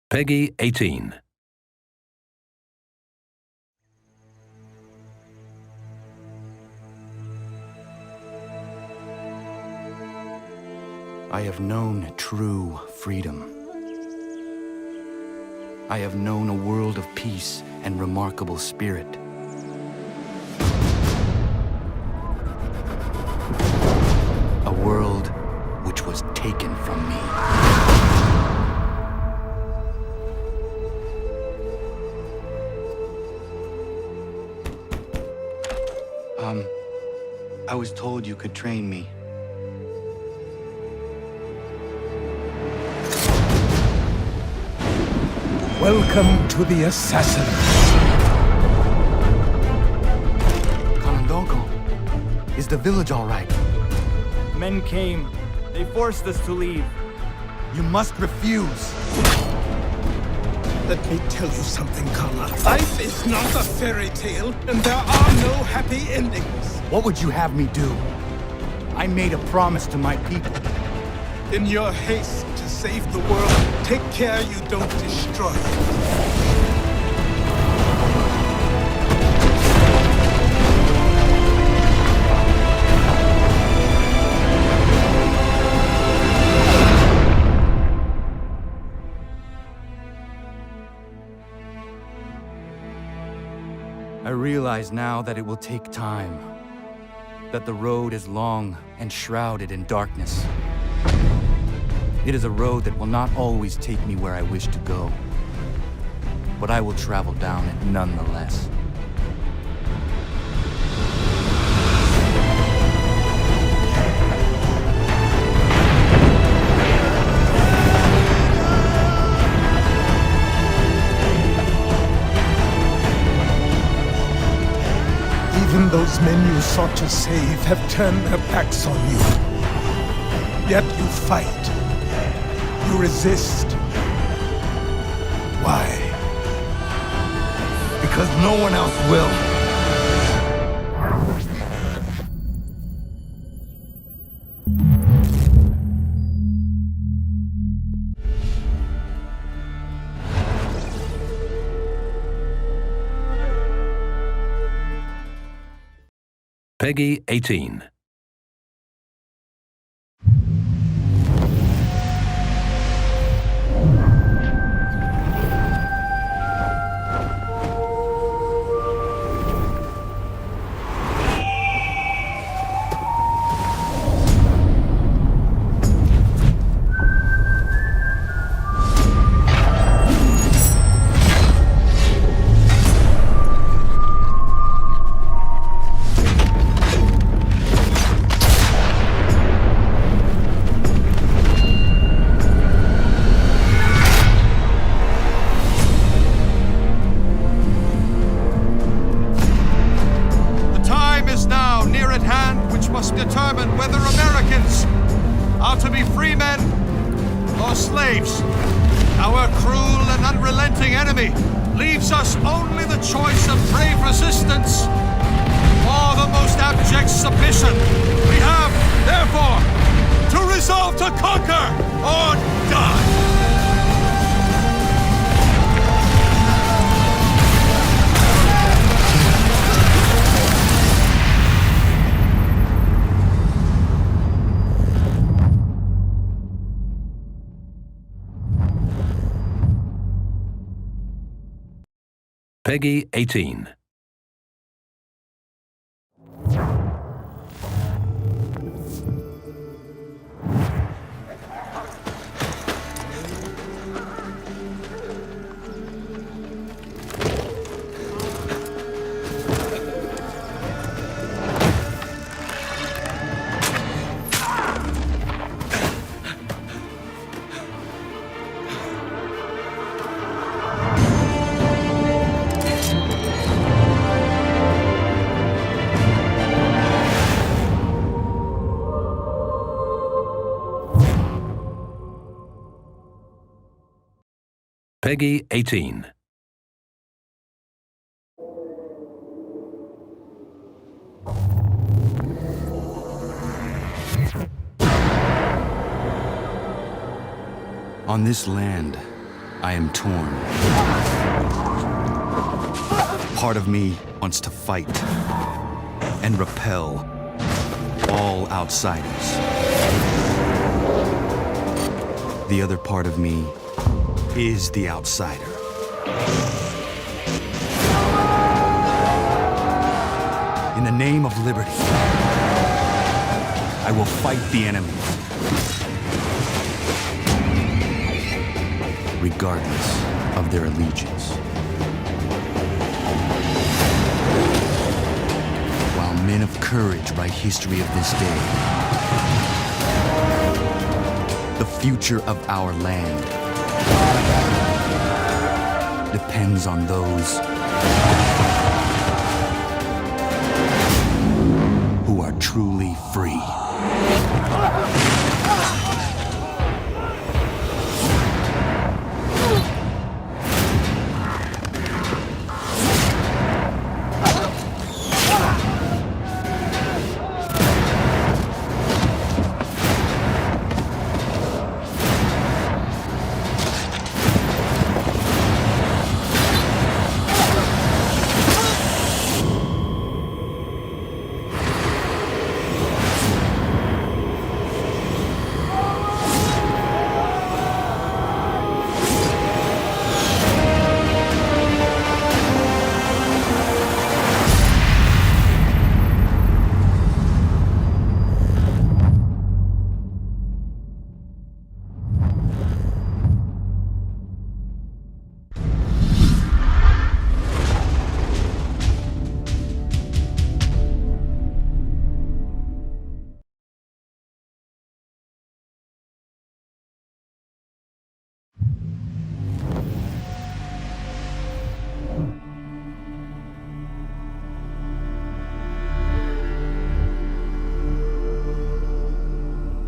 Peggy 18. I have known true freedom. I have known a world of peace and remarkable spirit. A world which was taken from me. I was told you could train me. Welcome to the Assassins. Kanandoko, is the village all right? Men came. They forced us to leave. You must refuse. Let me tell you something, Kala. Life is not a fairy tale, and there are no happy endings. What would you have me do? I made a promise to my people. In your haste to save the world, take care you don't destroy it. I realize now that it will take time, that the road is long and shrouded in darkness. It is a road that will not always take me where I wish to go, but I will travel down it nonetheless. Even those men you sought to save have turned their backs on you. Yet you fight. You resist. Why? Because no one else will. Peggy 18. Must determine whether Americans are to be free men or slaves. Our cruel and unrelenting enemy leaves us only the choice of brave resistance or the most abject submission. We have, therefore, to resolve to conquer or die. Peggy 18. Peggy 18. On this land, I am torn. Part of me wants to fight and repel all outsiders. The other part of me is the outsider. In the name of liberty, I will fight the enemy, regardless of their allegiance. While men of courage write history of this day, the future of our land depends on those who are truly free.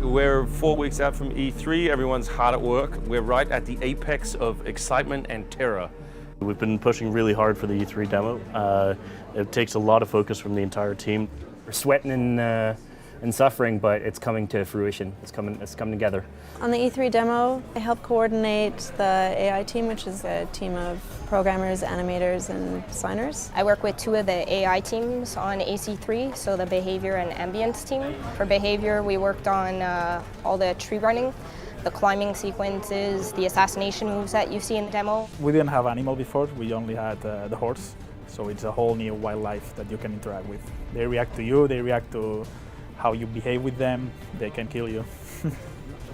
We're 4 weeks out from E3, everyone's hard at work. We're right at the apex of excitement and terror. We've been pushing really hard for the E3 demo. It takes a lot of focus from the entire team. We're sweating and suffering, but it's coming to fruition. It's coming together. On the E3 demo, I help coordinate the AI team, which is a team of programmers, animators, and designers. I work with 2 of the AI teams on AC3, so the behavior and ambience team. For behavior, we worked on all the tree running, the climbing sequences, the assassination moves that you see in the demo. We didn't have animal before, we only had the horse, so it's a whole new wildlife that you can interact with. They react to you, they react to how you behave with them, they can kill you.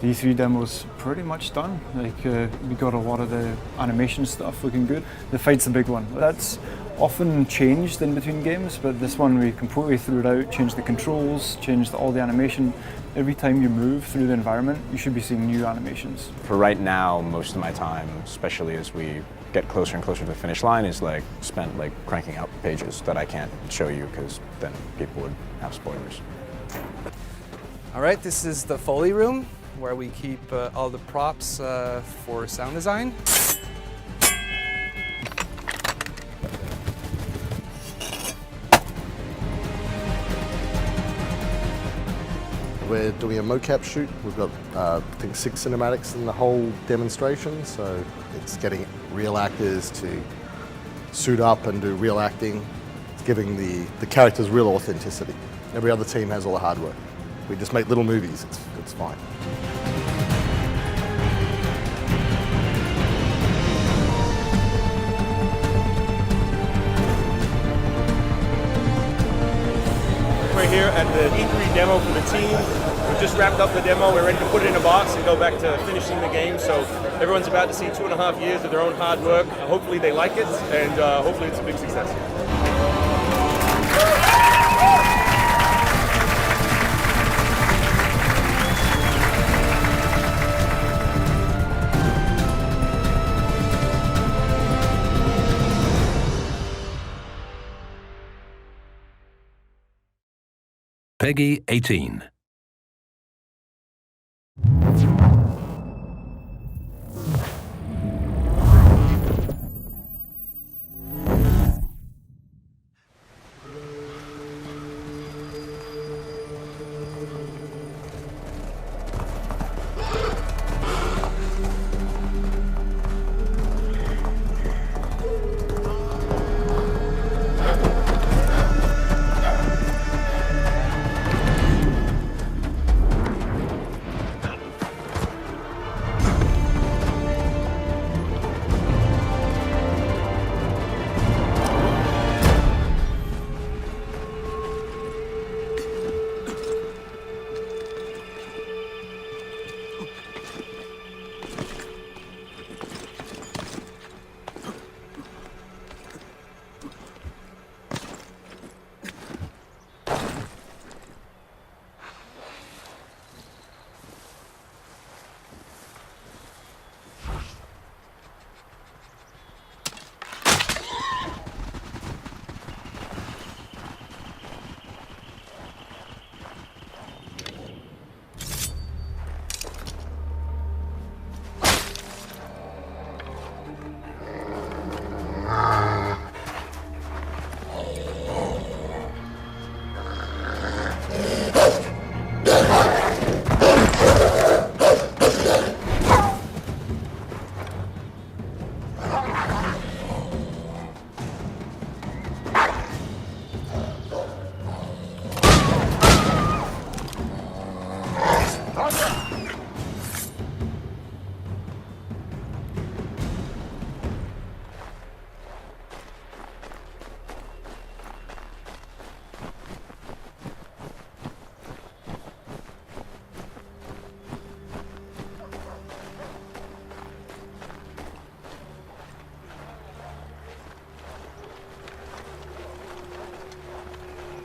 The E3 demo's pretty much done. We got a lot of the animation stuff looking good. The fight's a big one. That's often changed in between games, but this one we completely threw it out, changed the controls, changed all the animation. Every time you move through the environment, you should be seeing new animations. For right now, most of my time, especially as we get closer and closer to the finish line, is spent cranking out pages that I can't show you because then people would have spoilers. All right, this is the Foley room where we keep all the props for sound design. We're doing a mocap shoot. We've got, I think, 6 cinematics in the whole demonstration, so it's getting real actors to suit up and do real acting. It's giving the characters real authenticity. Every other team has all the hard work. We just make little movies, it's fine. We're here at the E3 demo for the team. We've just wrapped up the demo, we're ready to put it in a box and go back to finishing the game. So everyone's about to see 2.5 years of their own hard work. Hopefully they like it, and hopefully it's a big success. Peggy 18.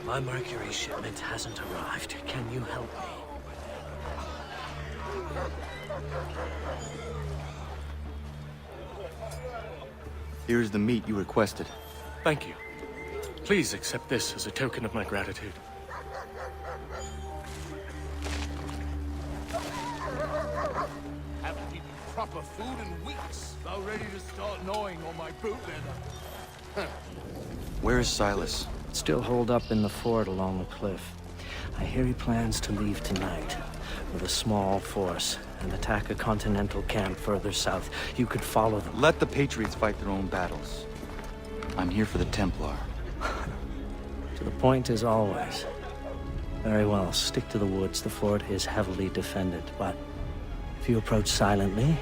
My Mercury shipment hasn't arrived. Can you help me? Here is the meat you requested. Thank you. Please accept this as a token of my gratitude. Haven't eaten proper food in weeks. About ready to start gnawing on my boot leather. Where is Silas? Still holed up in the fort along the cliff. I hear he plans to leave tonight with a small force and attack a continental camp further south. You could follow them. Let the Patriots fight their own battles. I'm here for the Templar. To the point as always. Very well, stick to the woods. The fort is heavily defended, but if you approach silently,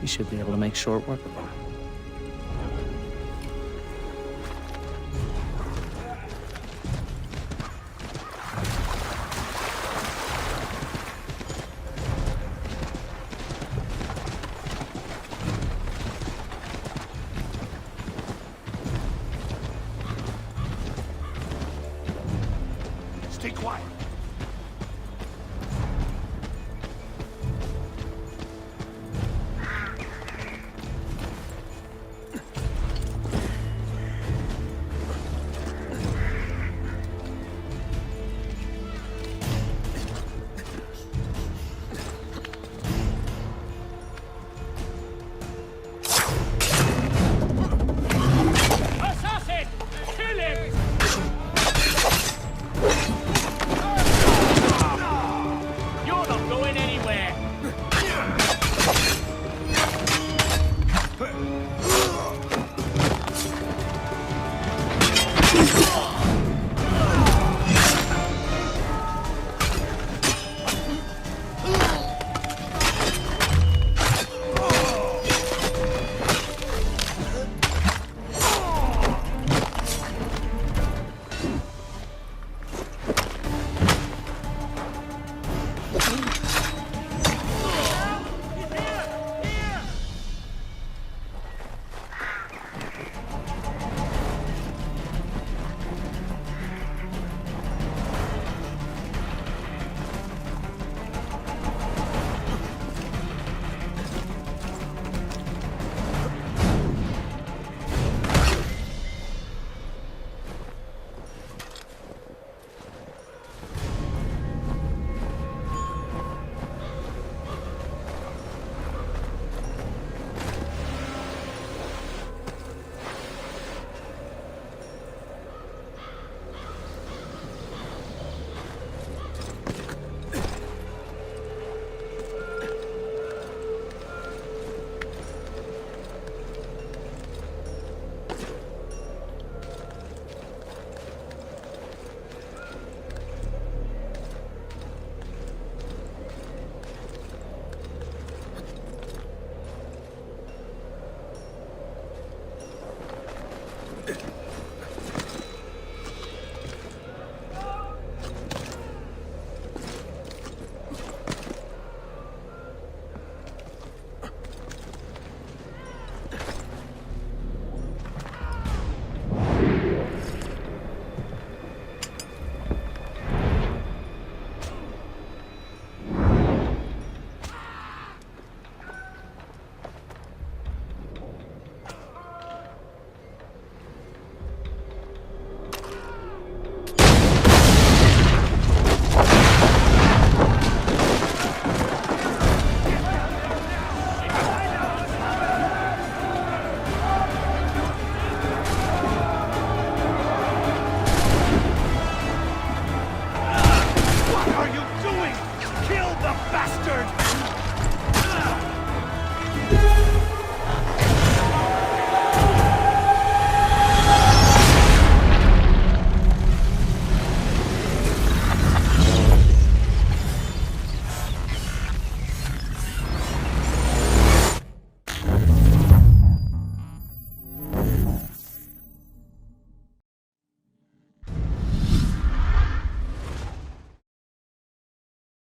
you should be able to make short work of them. Stay quiet. Assassin! Kill him! You're not going anywhere!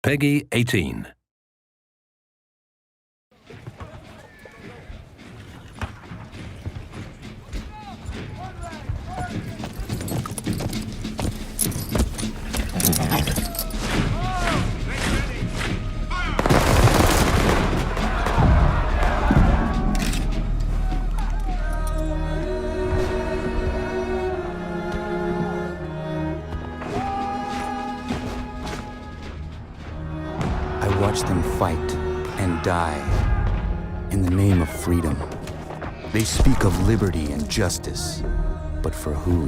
Peggy 18. watch them fight and die in the name of freedom. They speak of liberty and justice, but for who?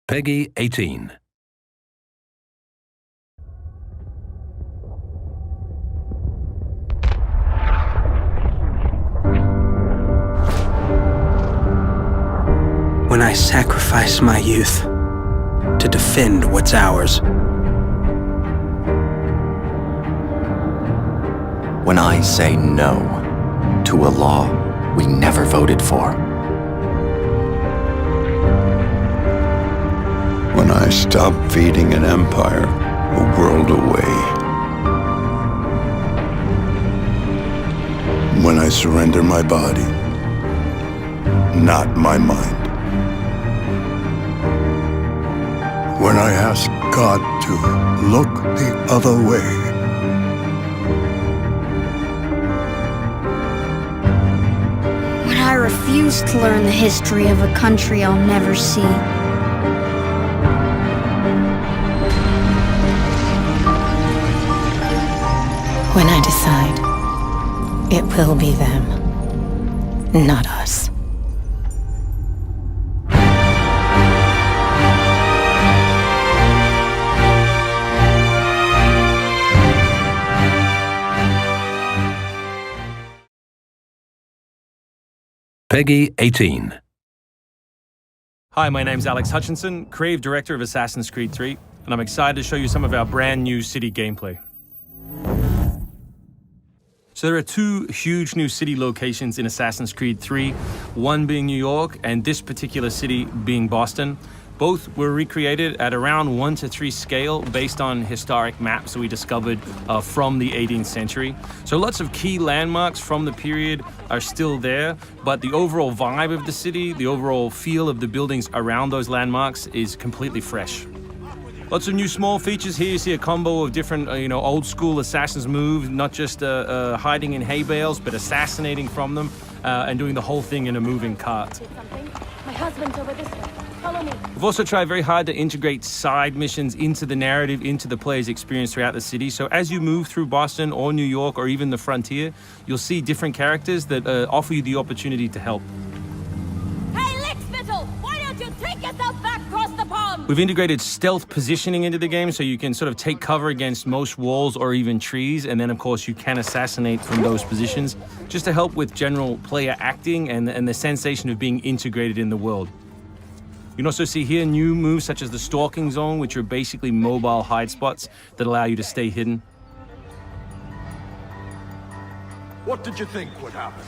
Peggy 18. When I sacrifice my youth to defend what's ours. When I say no to a law we never voted for. When I stop feeding an empire a world away. When I surrender my body, not my mind. When I ask God to look the other way. When I refuse to learn the history of a country I'll never see. When I decide, it will be them, not us. Peggy 18. Hi, my name's Alex Hutchinson, creative director of Assassin's Creed 3, and I'm excited to show you some of our brand new city gameplay. So there are two huge new city locations in Assassin's Creed 3, one being New York and this particular city being Boston. Both were recreated at around 1:3 scale based on historic maps that we discovered from the 18th century. So lots of key landmarks from the period are still there, but the overall vibe of the city, the overall feel of the buildings around those landmarks is completely fresh. Lots of new small features here. You see a combo of different, old school assassins moves, not just hiding in hay bales, but assassinating from them and doing the whole thing in a moving cart. My husband's over this way. Follow me. We've also tried very hard to integrate side missions into the narrative, into the player's experience throughout the city. So as you move through Boston or New York or even the frontier, you'll see different characters that offer you the opportunity to help. Hey, Lickspittle! Why don't you take yourself back across the pond? We've integrated stealth positioning into the game, so you can sort of take cover against most walls or even trees, and then of course you can assassinate from those positions, just to help with general player acting and the sensation of being integrated in the world. You can also see here new moves such as the Stalking Zone, which are basically mobile hide spots that allow you to stay hidden. What did you think would happen?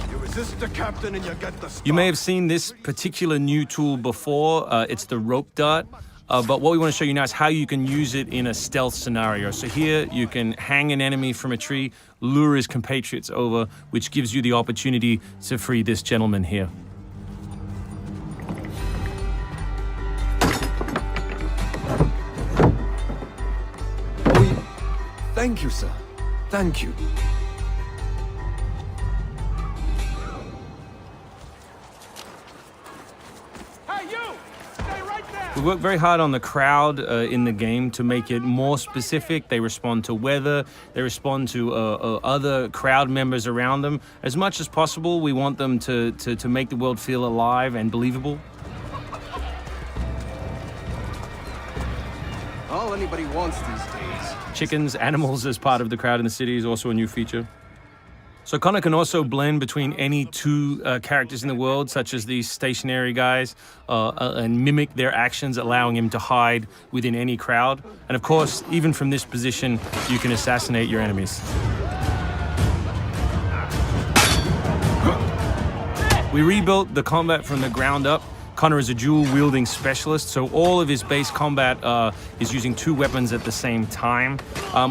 You resist the captain and you get the stuff. You may have seen this particular new tool before. It's the rope dart. But what we want to show you now is how you can use it in a stealth scenario. So here you can hang an enemy from a tree, lure his compatriots over, which gives you the opportunity to free this gentleman here. Thank you, sir. Thank you. Hey, you! Stay right there! We work very hard on the crowd in the game to make it more specific. They respond to weather, they respond to other crowd members around them. As much as possible, we want them to make the world feel alive and believable. All anybody wants these days. Chickens, animals as part of the crowd in the city is also a new feature. So Connor can also blend between any two characters in the world, such as these stationary guys, and mimic their actions, allowing him to hide within any crowd. And of course, even from this position, you can assassinate your enemies. We rebuilt the combat from the ground up. Connor is a dual-wielding specialist, so all of his base combat is using two weapons at the same time.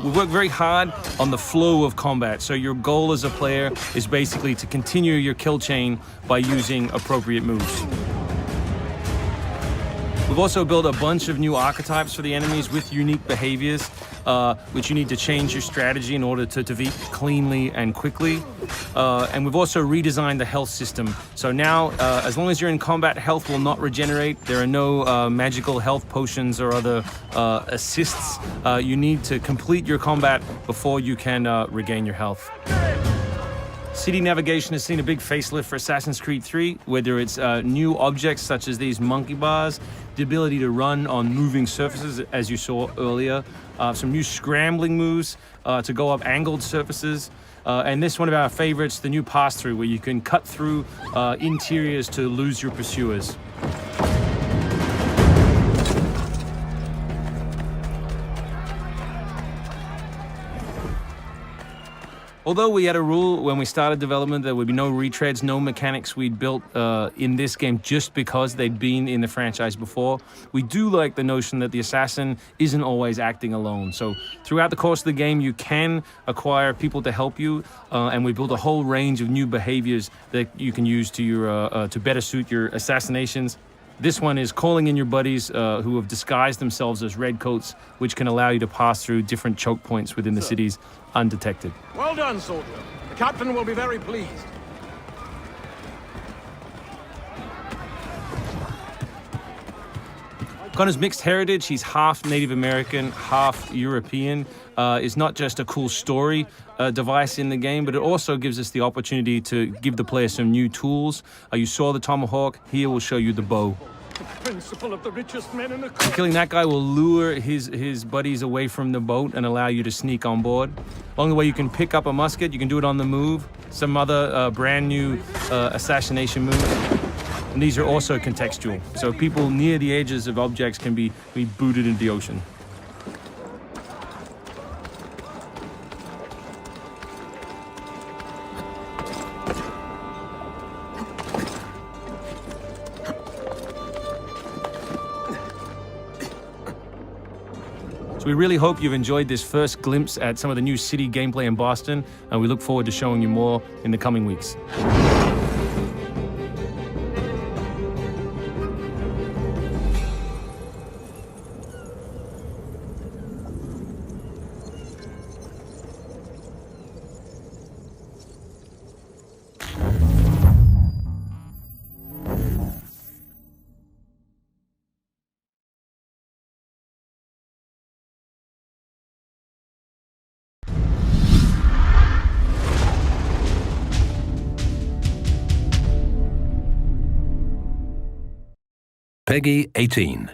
We work very hard on the flow of combat, so your goal as a player is basically to continue your kill chain by using appropriate moves. We've also built a bunch of new archetypes for the enemies with unique behaviors, which you need to change your strategy in order to defeat cleanly and quickly. And we've also redesigned the health system. So now, as long as you're in combat, health will not regenerate. There are no magical health potions or other assists. You need to complete your combat before you can regain your health. City navigation has seen a big facelift for Assassin's Creed 3, whether it's new objects such as these monkey bars, the ability to run on moving surfaces, as you saw earlier, some new scrambling moves to go up angled surfaces, and this one of our favorites, the new pass-through, where you can cut through interiors to lose your pursuers. Although we had a rule when we started development, there would be no retreads, no mechanics we'd built in this game just because they'd been in the franchise before, we do like the notion that the assassin isn't always acting alone. So throughout the course of the game, you can acquire people to help you, and we built a whole range of new behaviors that you can use to your to better suit your assassinations. This one is calling in your buddies who have disguised themselves as redcoats, which can allow you to pass through different choke points within the cities undetected. Well done, soldier. The captain will be very pleased. Connor's mixed heritage, he's half Native American, half European, is not just a cool story device in the game, but it also gives us the opportunity to give the player some new tools. You saw the tomahawk, here we'll show you the bow. The principle of the richest men in the Killing that guy will lure his buddies away from the boat and allow you to sneak on board. Along the way, you can pick up a musket, you can do it on the move, some other brand new assassination moves. And these are also contextual, so people near the edges of objects can be booted into the ocean. So we really hope you've enjoyed this first glimpse at some of the new city gameplay in Boston, and we look forward to showing you more in the coming weeks. Peggy 18.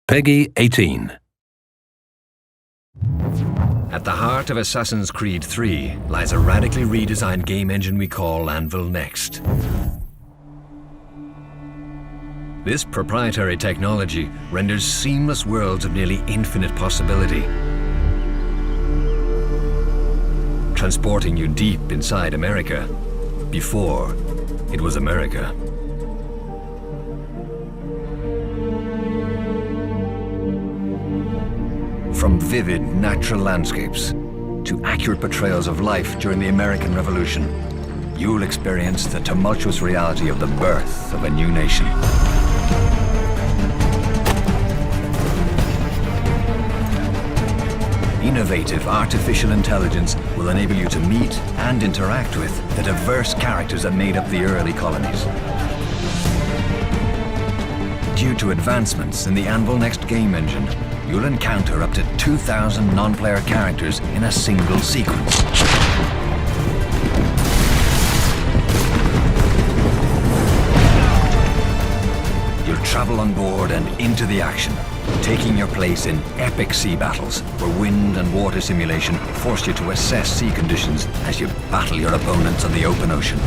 Peggy 18. At the heart of Assassin's Creed 3 lies a radically redesigned game engine we call Anvil Next. This proprietary technology renders seamless worlds of nearly infinite possibility, transporting you deep inside America before it was America. From vivid natural landscapes to accurate portrayals of life during the American Revolution, you'll experience the tumultuous reality of the birth of a new nation. Innovative artificial intelligence will enable you to meet and interact with the diverse characters that made up the early colonies. Due to advancements in the Anvil Next game engine, you'll encounter up to 2,000 non-player characters in a single sequence. You'll travel on board and into the action, taking your place in epic sea battles where wind and water simulation force you to assess sea conditions as you battle your opponents on the open ocean.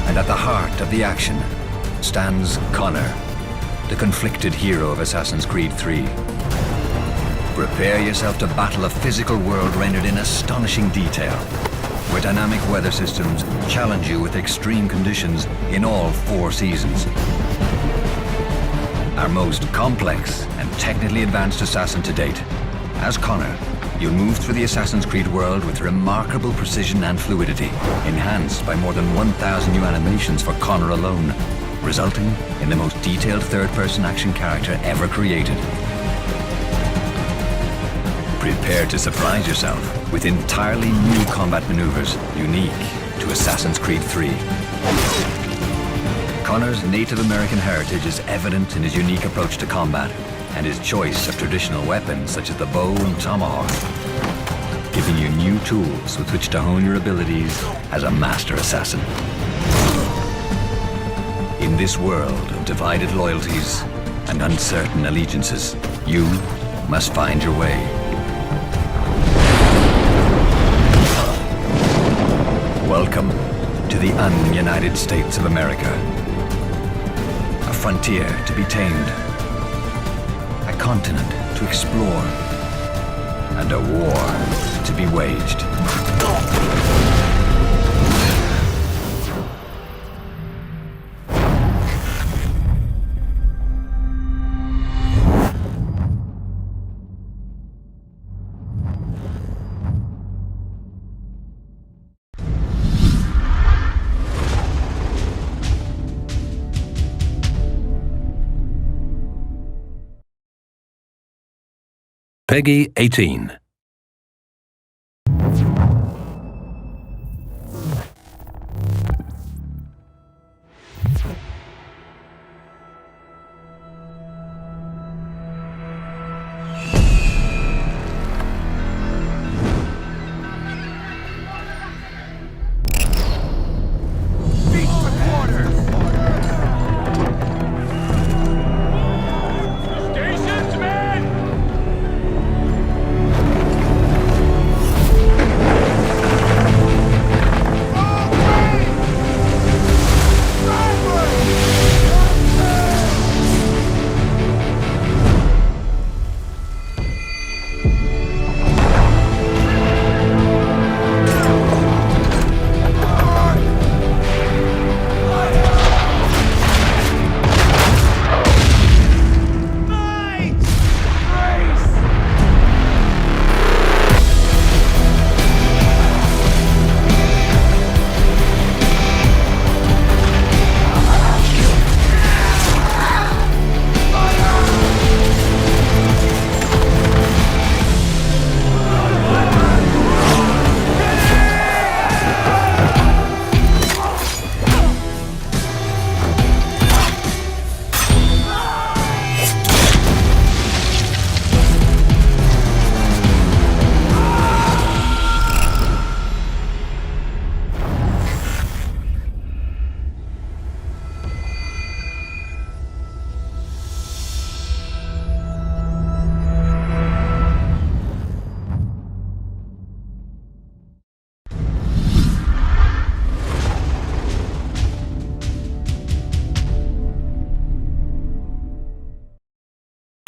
And at the heart of the action stands Connor, the conflicted hero of Assassin's Creed 3. Prepare yourself to battle a physical world rendered in astonishing detail, where dynamic weather systems challenge you with extreme conditions in all 4 seasons. Our most complex and technically advanced assassin to date, as Connor, you'll move through the Assassin's Creed world with remarkable precision and fluidity, enhanced by more than 1,000 new animations for Connor alone, resulting in the most detailed third-person action character ever created. Prepare to surprise yourself with entirely new combat maneuvers unique to Assassin's Creed 3. Connor's Native American heritage is evident in his unique approach to combat and his choice of traditional weapons such as the bow and tomahawk, giving you new tools with which to hone your abilities as a master assassin. In this world of divided loyalties and uncertain allegiances, you must find your way. Welcome to the un-United States of America. A frontier to be tamed, a continent to explore, and a war to be waged. Peggy 18.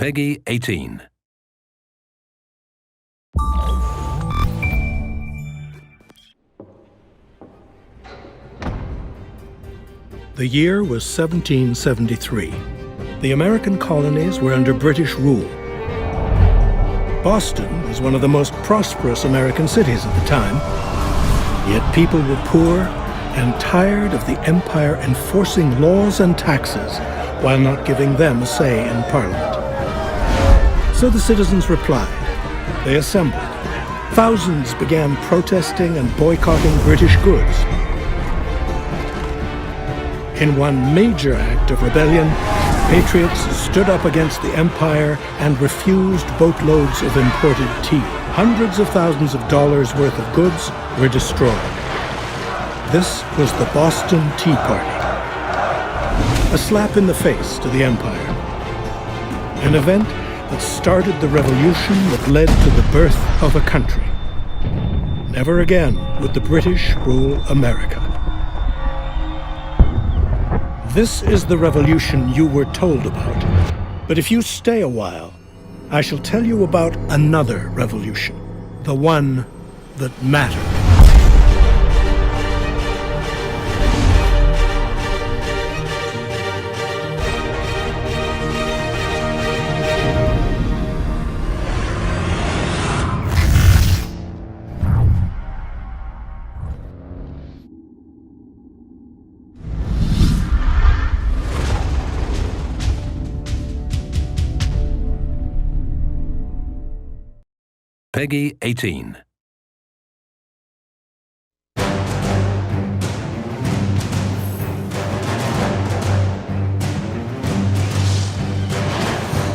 Peggy 18. The year was 1773. The American colonies were under British rule. Boston was one of the most prosperous American cities at the time, yet people were poor and tired of the empire enforcing laws and taxes while not giving them a say in Parliament. So the citizens replied. They assembled. Thousands began protesting and boycotting British goods. In one major act of rebellion, patriots stood up against the empire and refused boatloads of imported tea. Hundreds of thousands of dollars worth of goods were destroyed. This was the Boston Tea Party. A slap in the face to the empire. An event that started the revolution that led to the birth of a country. Never again would the British rule America. This is the revolution you were told about. But if you stay a while, I shall tell you about another revolution. The one that mattered. Peggy 18.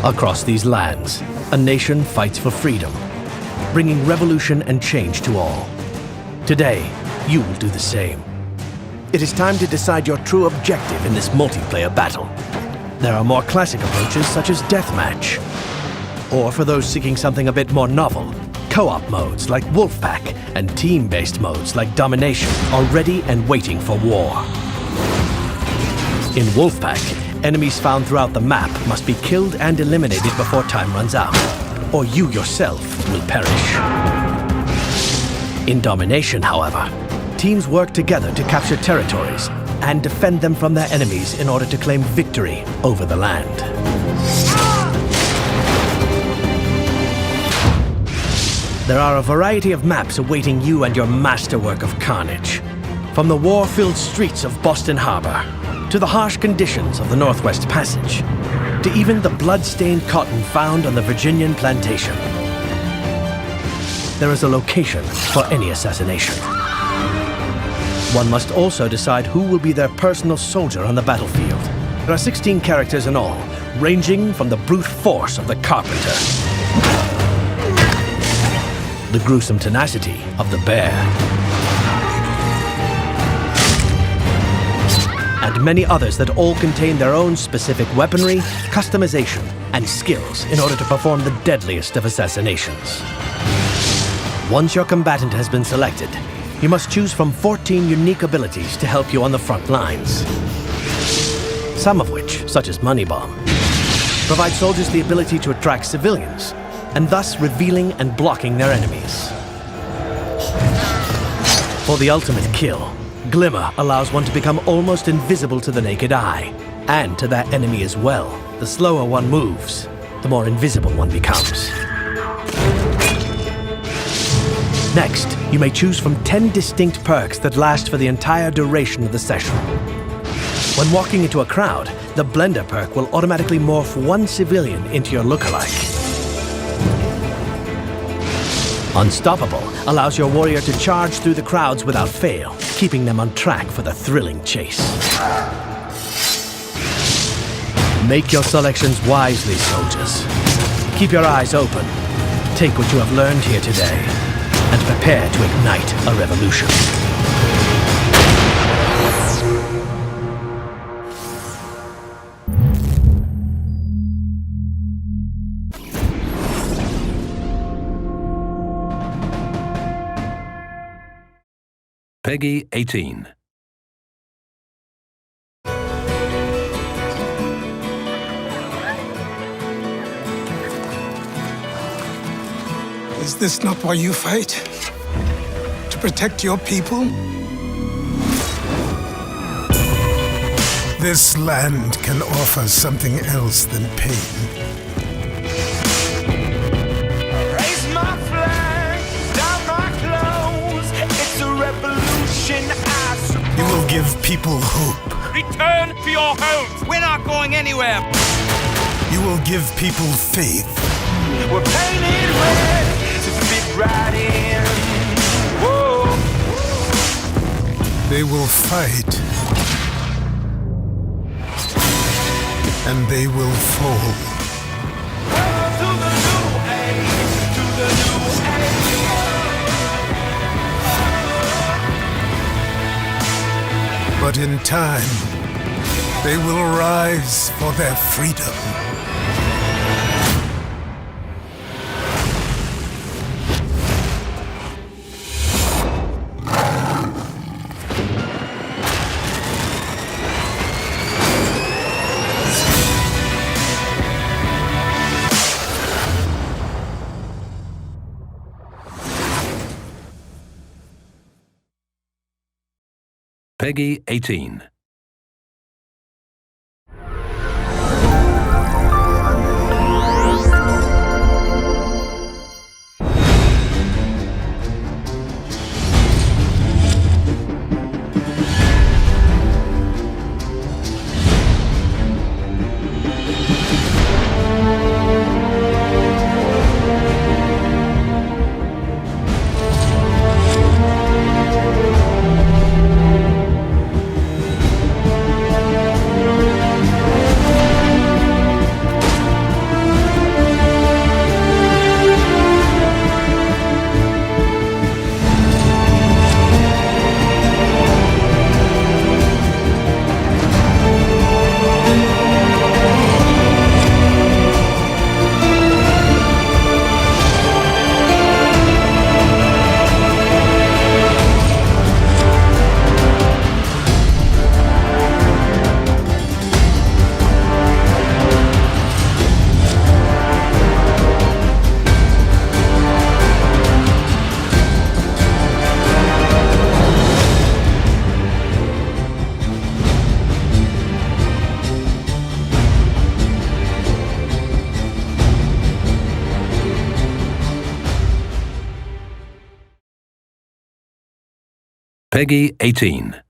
Across these lands, a nation fights for freedom, bringing revolution and change to all. Today, you will do the same. It is time to decide your true objective in this multiplayer battle. There are more classic approaches such as deathmatch, or for those seeking something a bit more novel, co-op modes like Wolfpack and team-based modes like Domination are ready and waiting for war. In Wolfpack, enemies found throughout the map must be killed and eliminated before time runs out, or you yourself will perish. In Domination, however, teams work together to capture territories and defend them from their enemies in order to claim victory over the land. There are a variety of maps awaiting you and your masterwork of carnage. From the war-filled streets of Boston Harbor, to the harsh conditions of the Northwest Passage, to even the blood-stained cotton found on the Virginian plantation. There is a location for any assassination. One must also decide who will be their personal soldier on the battlefield. There are 16 characters in all, ranging from the brute force of the Carpenter, the gruesome tenacity of the Bear, and many others that all contain their own specific weaponry, customization, and skills in order to perform the deadliest of assassinations. Once your combatant has been selected, you must choose from 14 unique abilities to help you on the front lines. Some of which, such as Money Bomb, provide soldiers the ability to attract civilians, and thus revealing and blocking their enemies. For the ultimate kill, Glimmer allows one to become almost invisible to the naked eye, and to that enemy as well. The slower one moves, the more invisible one becomes. Next, you may choose from 10 distinct perks that last for the entire duration of the session. When walking into a crowd, the Blender perk will automatically morph one civilian into your lookalike. Unstoppable allows your warrior to charge through the crowds without fail, keeping them on track for the thrilling chase. Make your selections wisely, soldiers. Keep your eyes open. Take what you have learned here today, and prepare to ignite a revolution. Peggy 18. Is this not why you fight? To protect your people? This land can offer something else than pain. Raise my flag, down my clothes. It's a revolution, I suppose. You will give people hope. Return to your homes. We're not going anywhere. You will give people faith. We're painted red to fit right in. Whoa. They will fight. And they will fall. To the new age, to the new age. But in time, they will rise for their freedom. Peggy 18. Peggy 18.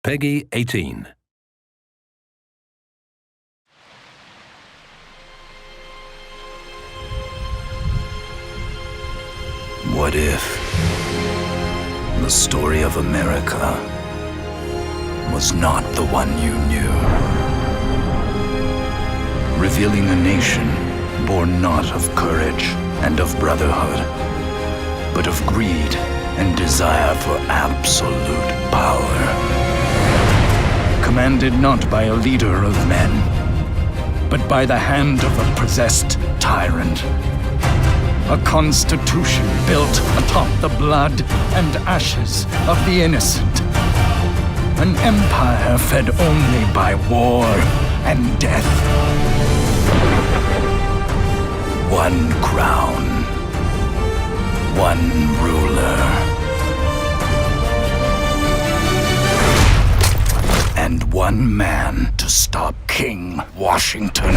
Peggy 18. What if the story of America was not the one you knew. Revealing a nation born not of courage and of brotherhood, but of greed and desire for absolute power. Commanded not by a leader of men, but by the hand of a possessed tyrant. A constitution built atop the blood and ashes of the innocent. An empire fed only by war and death. One crown, one ruler, and one man to stop King Washington.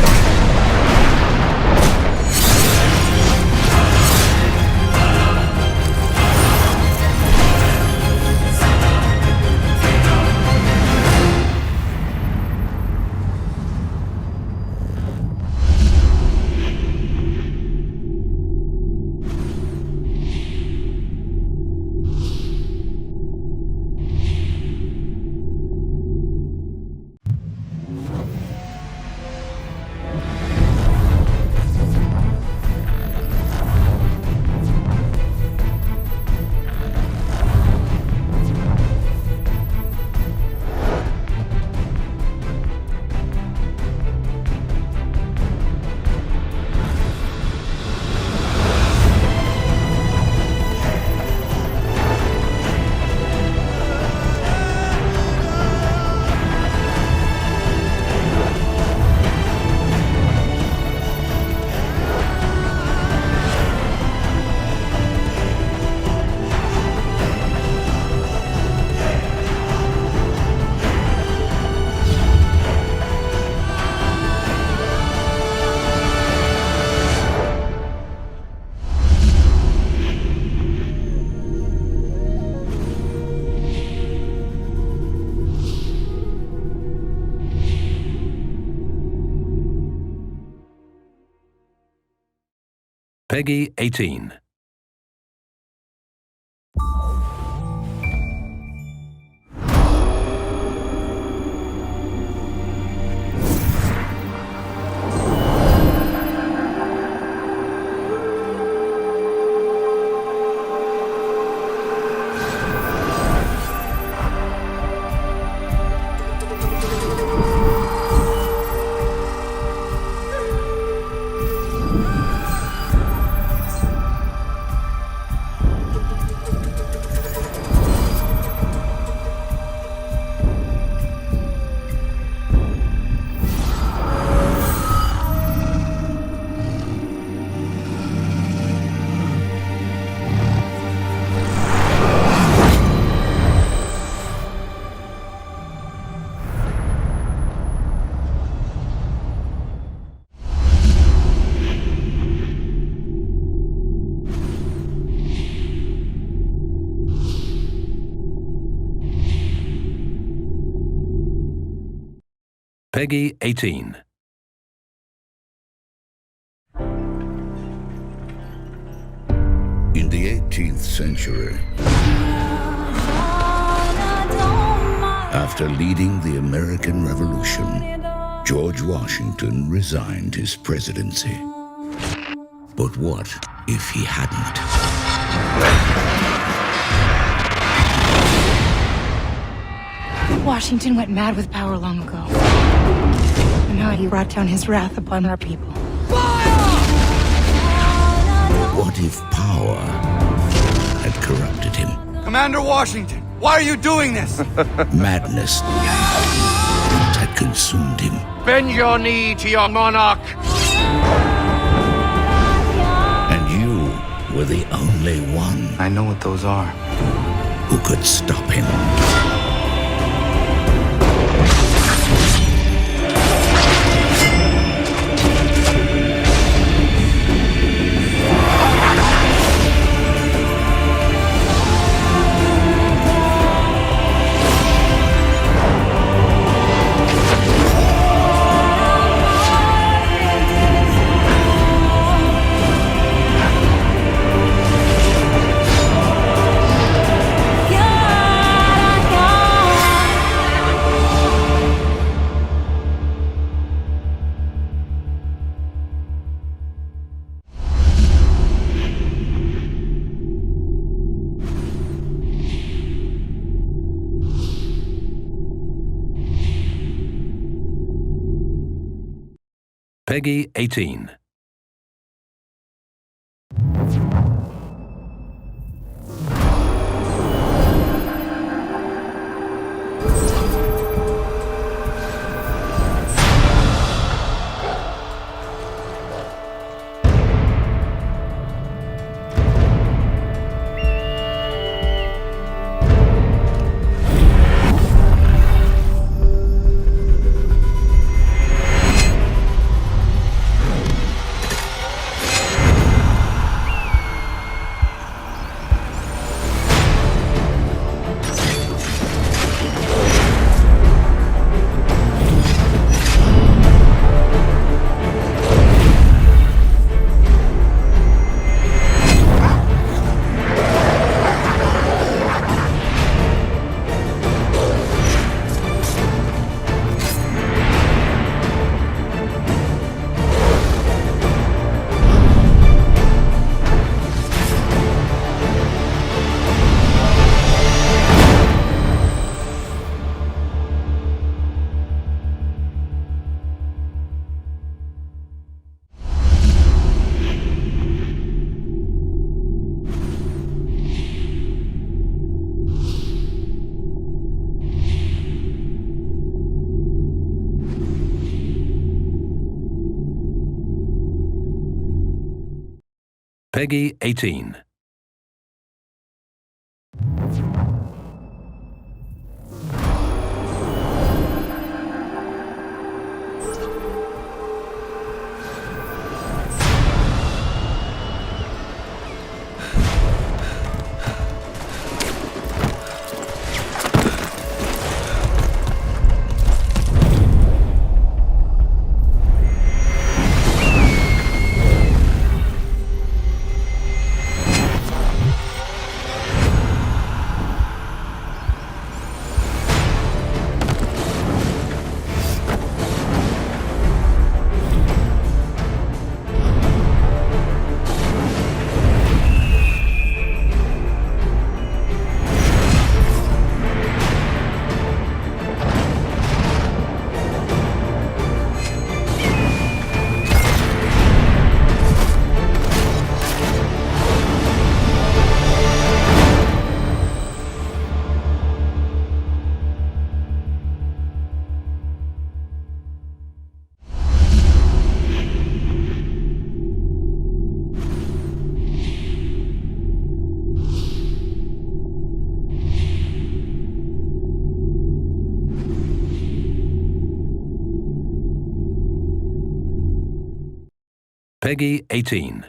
Peggy 18. Peggy 18. In the 18th century, after leading the American Revolution, George Washington resigned his presidency. But what if he hadn't? Washington went mad with power long ago. And now he brought down his wrath upon our people. What if power had corrupted him? Commander Washington, why are you doing this? Madness had consumed him. Bend your knee to your monarch. And you were the only one. I know what those are. Who could stop him. Peggy 18. Peggy 18. Peggy 18.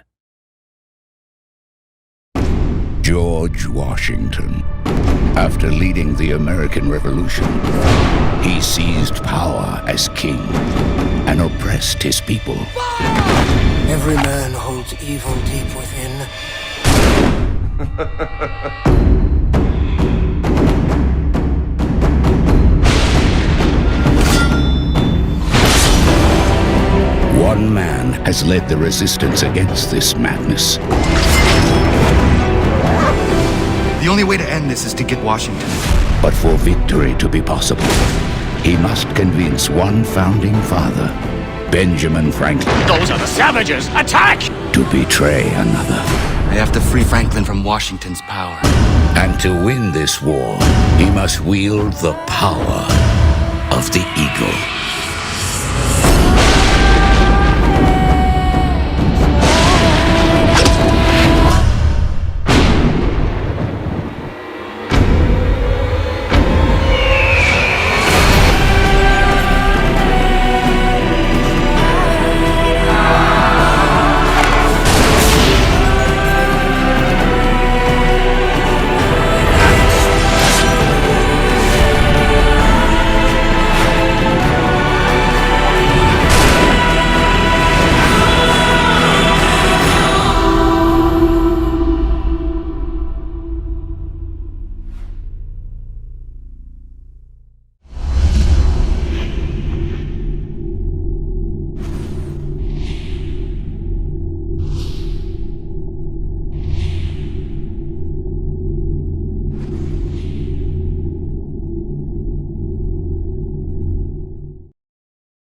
George Washington. After leading the American Revolution, he seized power as king and oppressed his people. Every man holds evil deep within. One man has led the resistance against this madness. The only way to end this is to get Washington. But for victory to be possible, he must convince one founding father, Benjamin Franklin. Those are the savages! Attack! To betray another. I have to free Franklin from Washington's power. And to win this war, he must wield the power of the eagle.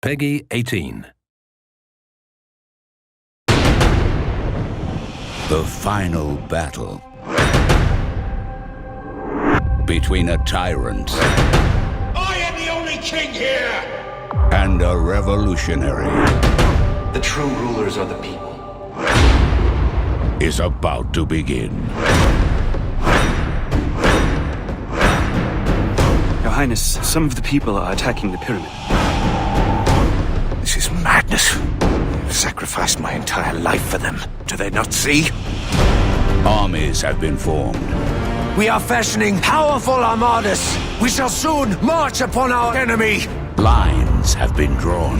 Peggy 18. The final battle between a tyrant I am the only king here! and a revolutionary The true rulers are the people. is about to begin. Your Highness, some of the people are attacking the pyramid. This is madness. I've sacrificed my entire life for them. Do they not see? Armies have been formed. We are fashioning powerful armadas. We shall soon march upon our enemy. Lines have been drawn.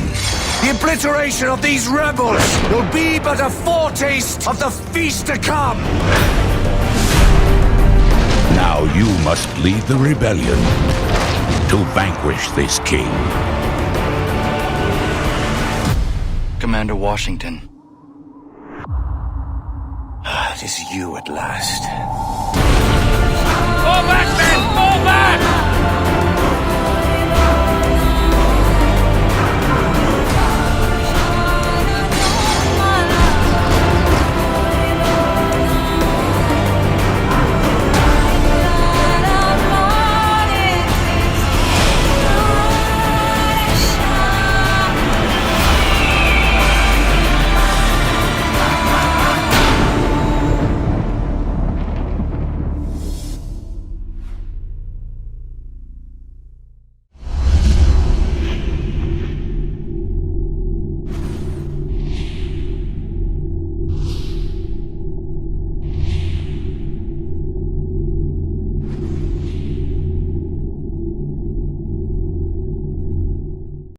The obliteration of these rebels will be but a foretaste of the feast to come. Now you must lead the rebellion to vanquish this king. Commander Washington. It is you at last.